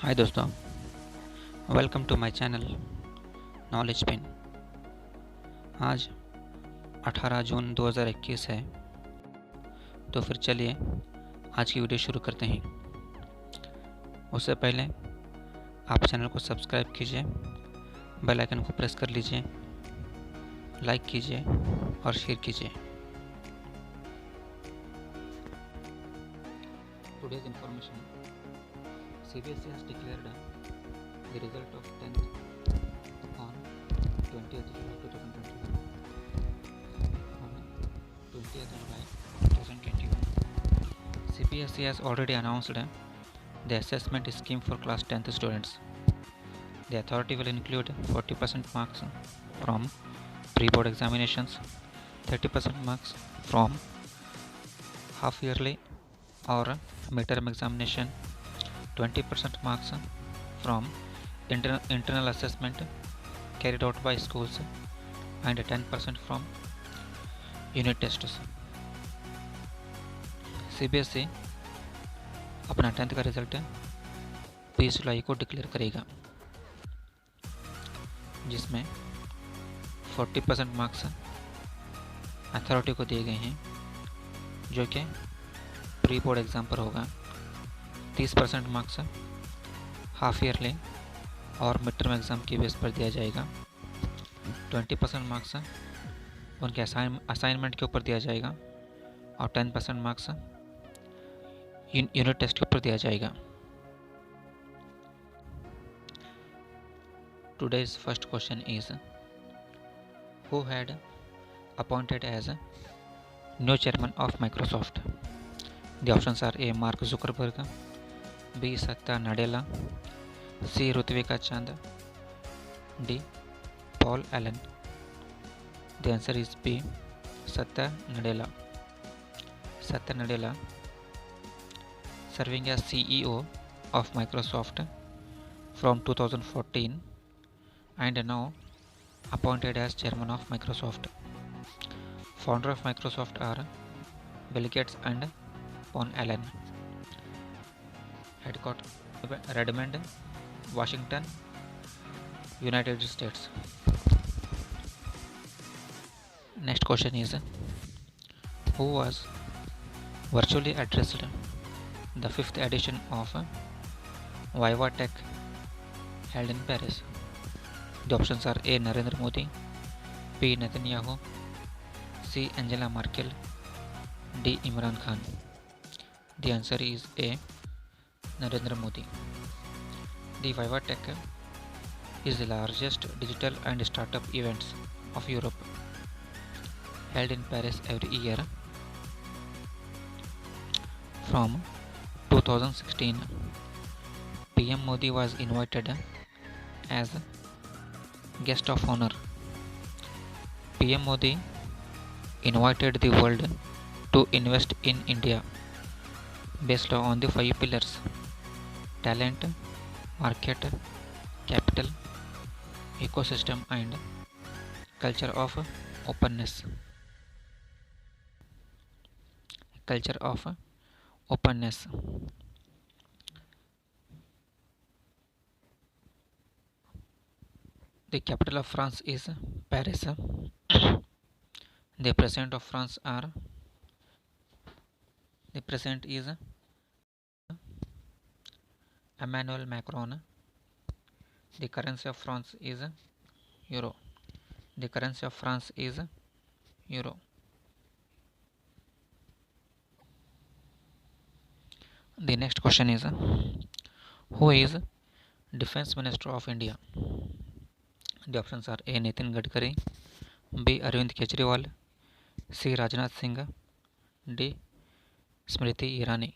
हाय दोस्तों, welcome to my channel knowledge pin. आज 18 जून 2021 है, तो फिर चलिए आज की वीडियो शुरू करते हैं। उससे पहले आप चैनल को सब्सक्राइब कीजिए, बेल आइकन को प्रेस कर लीजिए, लाइक कीजिए और शेयर कीजिए। Today's information: CBSE has declared the result of 10th on 20th July 2021. On 20th July 2021, CBSE has already announced the assessment scheme for class 10th students. The authority will include 40% marks from pre-board examinations, 30% marks from half-yearly or midterm examination, 20% marks from internal assessment carried out by schools, and 10% from unit tests. CBSE अपना 10th का result 20 जुलाई को declare करेगा, जिसमें 40% marks authority को दिए गए हैं, जो कि प्री बोर्ड एग्ज़ाम पर होगा। 30% मार्क्स हाफ ईयरली और मिड टर्म एग्ज़ाम की बेस पर दिया जाएगा। 20% मार्क्स उनके असाइनमेंट के ऊपर दिया जाएगा और 10% मार्क्स यूनिट टेस्ट के ऊपर दिया जाएगा। Today's first question is, who had appointed as new chairman of Microsoft? The options are A. Mark Zuckerberg, B. Satya Nadella, C. Rutvika Chand, D. Paul Allen. The answer is B. Satya Nadella. Satya Nadella, serving as CEO of Microsoft from 2014 and now appointed as chairman of Microsoft. Founder of Microsoft are Bill Gates and Paul Allen. Headquarters Redmond, Washington, United States. Next question is, who was virtually addressed the 5th edition of Viva Tech held in Paris? The options are A. Narendra Modi, B. Netanyahu, C. Angela Merkel, D. Imran Khan. The answer is A. Narendra Modi. The Viva Tech is the largest digital and startup events of Europe, held in Paris every year from 2016. PM Modi was invited as guest of honor. PM Modi invited the world to invest in India based on the 5 pillars: talent, market, capital, ecosystem, and culture of openness. Culture of openness. The capital of France is Paris. The president of France is Emmanuel Macron. The currency of France is euro. The currency of France is euro. The next question is, who is Defense Minister of India? The options are A. Nitin Gadkari, B. Arvind Kejriwal, C. Rajnath Singh, D. Smriti Irani.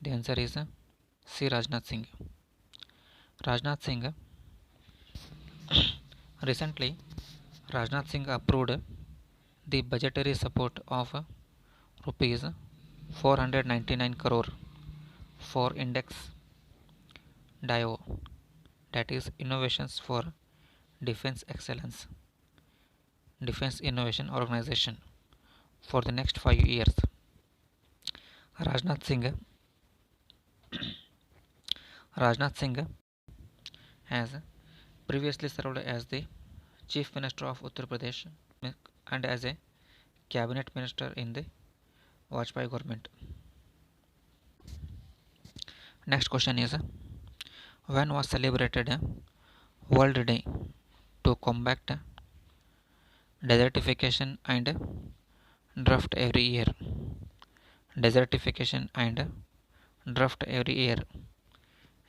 The answer is C. Rajnath Singh. Rajnath Singh. Recently, Rajnath Singh approved the budgetary support of rupees 499 crore for Index DIO, that is Innovations for Defense Excellence, Defense Innovation Organization, for the next 5 years. Rajnath Singh Rajnath Singh has previously served as the Chief Minister of Uttar Pradesh and as a cabinet minister in the Vajpayee government. Next question is, when was celebrated World Day to combat desertification and drought every year? Desertification and drought every year.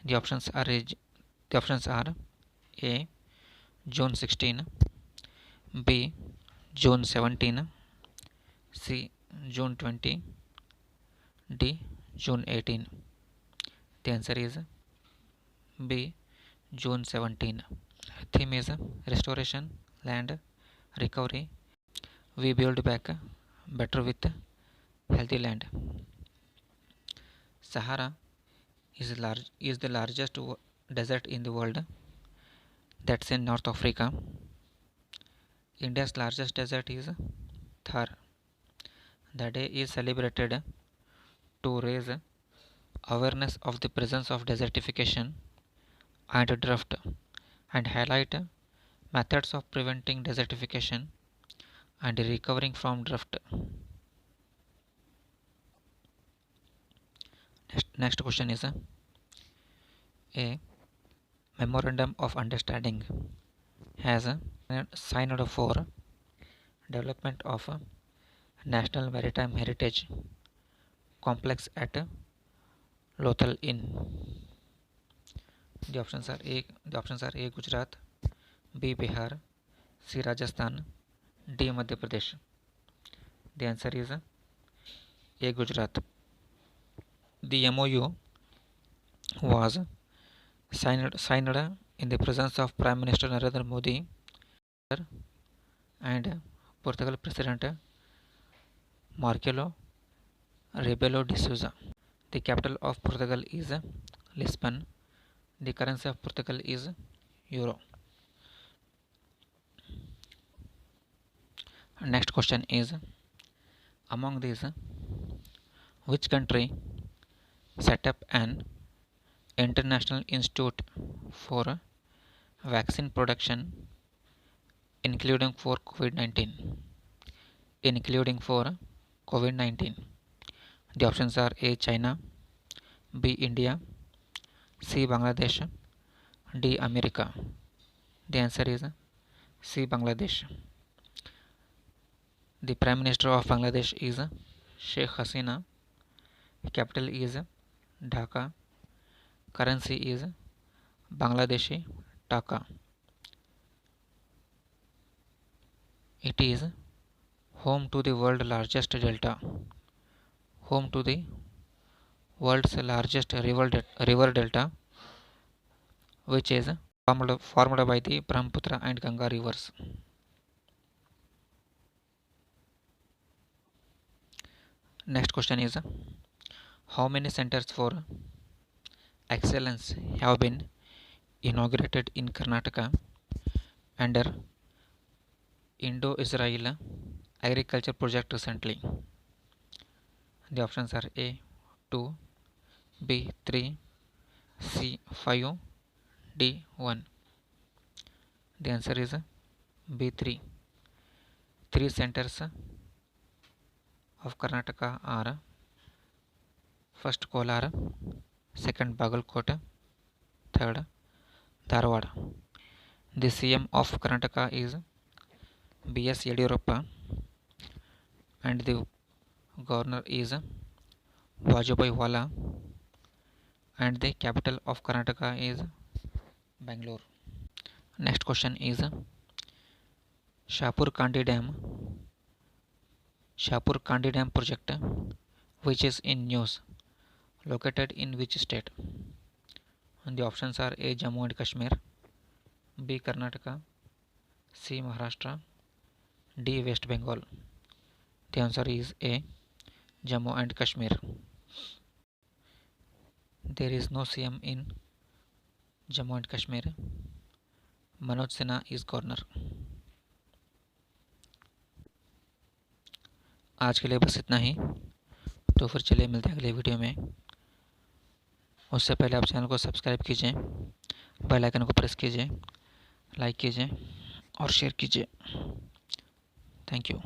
The options are A. June 16, B. June 17, C. June 20, D. June 18. The answer is B. June 17. Theme is restoration, land, recovery. We build back better with healthy land. Sahara is the largest desert in the world. That's in North Africa. India's largest desert is Thar. The day is celebrated to raise awareness of the presence of desertification and drought and highlight methods of preventing desertification and recovering from drought. Next question is a memorandum of understanding has signed for development of National Maritime Heritage Complex at Lothal Inn. The options are A. Gujarat, B. Bihar, C. Rajasthan, D. Madhya Pradesh. The answer is A. Gujarat. The MOU was signed in the presence of Prime Minister Narendra Modi and Portugal President Marcelo Rebelo de Sousa. The capital of Portugal is Lisbon. The currency of Portugal is Euro. Next question is, among these, which country set up an international institute for vaccine production including for COVID-19? The options are A. China, B. India, C. Bangladesh, D. America. The answer is C. Bangladesh. The Prime Minister of Bangladesh is Sheikh Hasina. Capital is Dhaka. Currency is Bangladeshi Taka. It is home to the world's largest delta, river delta, which is formed by the Brahmaputra and Ganga rivers. Next question is, how many centers for excellence have been inaugurated in Karnataka under Indo-Israel Agriculture Project recently? The options are A. 2, B. 3, C. 5, D. 1. The answer is B. 3. 3 centers of Karnataka are first Kolar, second Bagalkot, third Dharwad. The CM of Karnataka is B.S. Yediyurappa and the governor is Vajubhai Vala and the capital of Karnataka is Bangalore. Next question is, Shahpur Kandi Dam project, which is in news, located in which state? And the options are A. Jammu and Kashmir, B. Karnataka, C. Maharashtra, D. West Bengal. The answer is A. Jammu and Kashmir. There is no CM in Jammu and Kashmir. Manoj Sinha is governor. आज के लिए बस इतना ही, तो फिर चलिए मिलते हैं अगले वीडियो में। उससे पहले आप चैनल को सब्सक्राइब कीजिए, बेल आइकन को प्रेस कीजिए, लाइक कीजिए और शेयर कीजिए। Thank you.